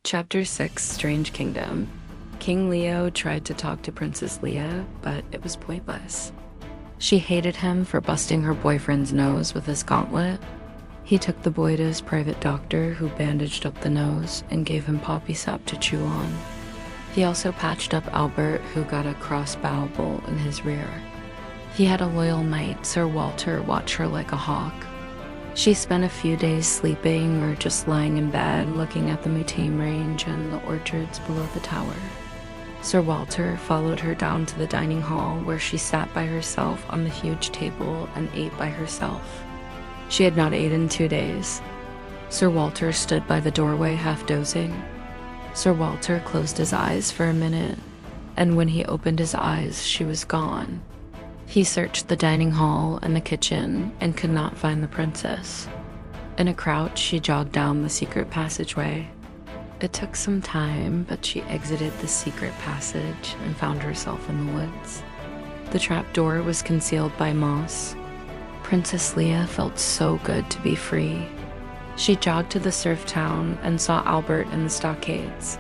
Chapter 6, Strange Kingdom. King Leo tried to talk to Princess Leah, but it was pointless. She hated him for busting her boyfriend's nose with his gauntlet. He took the boy to his private doctor, who bandaged up the nose and gave him poppy sap to chew on. He also patched up Albert, who got a crossbow bolt in his rear. He had a loyal knight, Sir Walter, watch her like a hawk. She spent a few days sleeping or just lying in bed, looking at the Mutane Range and the orchards below the tower. Sir Walter followed her down to the dining hall, where she sat by herself on the huge table and ate by herself. She had not eaten in 2 days. Sir Walter stood by the doorway, half dozing. Sir Walter closed his eyes for a minute, and when he opened his eyes, she was gone. He searched the dining hall and the kitchen and could not find the princess. In a crouch, she jogged down the secret passageway. It took some time, but she exited the secret passage and found herself in the woods. The trapdoor was concealed by moss. Princess Leah felt so good to be free. She jogged to the surf town and saw Albert in the stockades.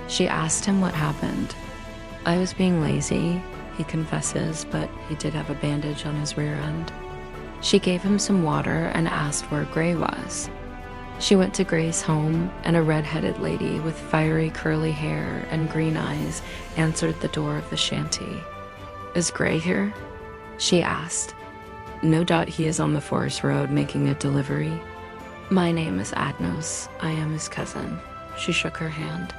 She asked him what happened. "I was being lazy," he confesses, but he did have a bandage on his rear end. She gave him some water and asked where Gray was. She went to Gray's home, and a red-headed lady with fiery curly hair and green eyes answered the door of the shanty. "Is Gray here?" she asked. "No doubt he is on the forest road making a delivery." "My name is Agnos. I am his cousin." She shook her hand.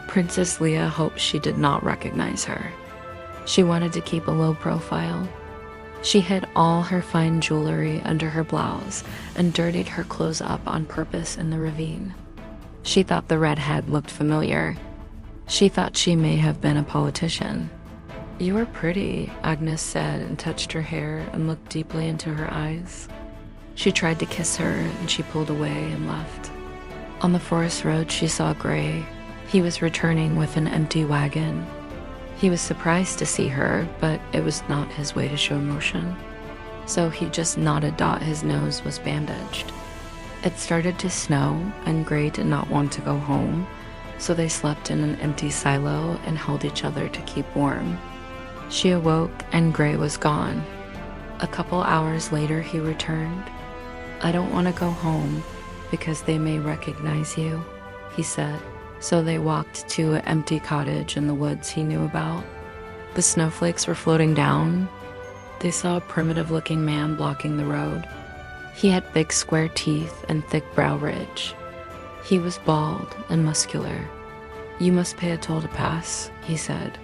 Princess Leah hoped she did not recognize her. She wanted to keep a low profile. She hid all her fine jewelry under her blouse and dirtied her clothes up on purpose in the ravine. She thought the redhead looked familiar. She thought she may have been a politician. "You are pretty," Agnes said, and touched her hair and looked deeply into her eyes. She tried to kiss her, and she pulled away and left. On the forest road, she saw Gray. He was returning with an empty wagon. He was surprised to see her, but it was not his way to show emotion. So he just nodded. His nose was bandaged. It started to snow, and Gray did not want to go home, so they slept in an empty silo and held each other to keep warm. She awoke, and Gray was gone. A couple hours later, he returned. "I don't want to go home because they may recognize you," he said. So they walked to an empty cottage in the woods he knew about. The snowflakes were floating down. They saw a primitive-looking man blocking the road. He had big square teeth and thick brow ridge. He was bald and muscular. "You must pay a toll to pass," he said.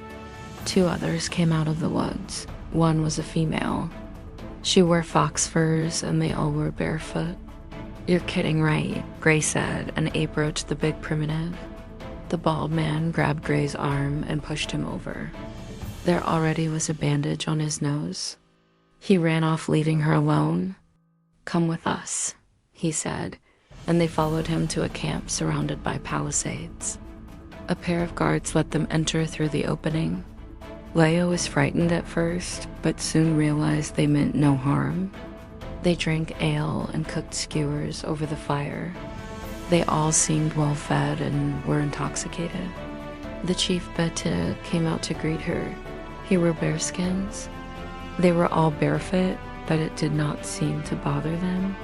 2 others came out of the woods. One was a female. She wore fox furs, and they all were barefoot. "You're kidding, right?" Gray said, and approached the big primitive. The bald man grabbed Gray's arm and pushed him over. There already was a bandage on his nose. He ran off, leaving her alone. "Come with us," he said, and they followed him to a camp surrounded by palisades. A pair of guards let them enter through the opening. Leah was frightened at first, but soon realized they meant no harm. They drank ale and cooked skewers over the fire. They all seemed well-fed and were intoxicated. The chief Bete came out to greet her. He wore bearskins. They were all barefoot, but it did not seem to bother them.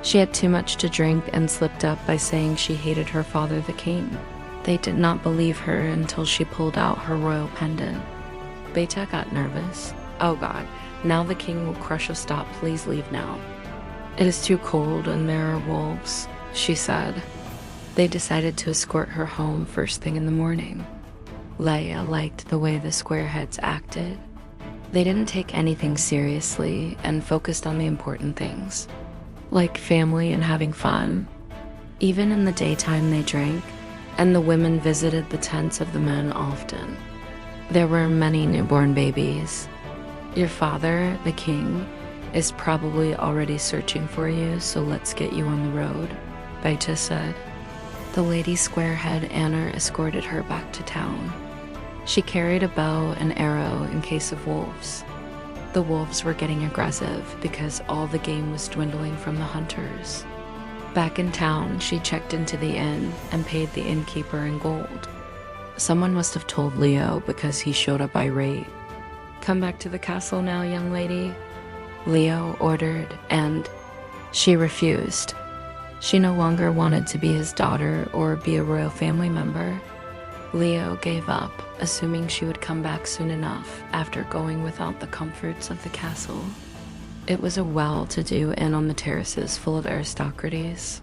She had too much to drink and slipped up by saying she hated her father, the king. They did not believe her until she pulled out her royal pendant. Beta got nervous. "Oh God, now the king will crush us. Stop, please leave now." "It is too cold and there are wolves," she said. They decided to escort her home first thing in the morning. Leah liked the way the squareheads acted. They didn't take anything seriously and focused on the important things, like family and having fun. Even in the daytime they drank, and the women visited the tents of the men often. There were many newborn babies. "Your father, the king, is probably already searching for you, so let's get you on the road," Beta said. The lady squarehead Anna escorted her back to town. She carried a bow and arrow in case of wolves. The wolves were getting aggressive because all the game was dwindling from the hunters. Back in town, she checked into the inn and paid the innkeeper in gold. Someone must have told Leo because he showed up irate. "Come back to the castle now, young lady," Leo ordered, and she refused. She no longer wanted to be his daughter or be a royal family member. Leo gave up, assuming she would come back soon enough after going without the comforts of the castle. It was a well-to-do inn on the terraces full of aristocracies.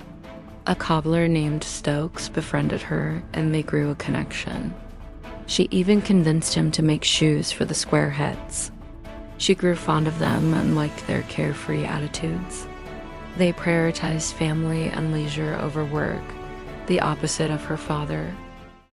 A cobbler named Stokes befriended her, and they grew a connection. She even convinced him to make shoes for the squareheads. She grew fond of them and liked their carefree attitudes. They prioritized family and leisure over work, the opposite of her father,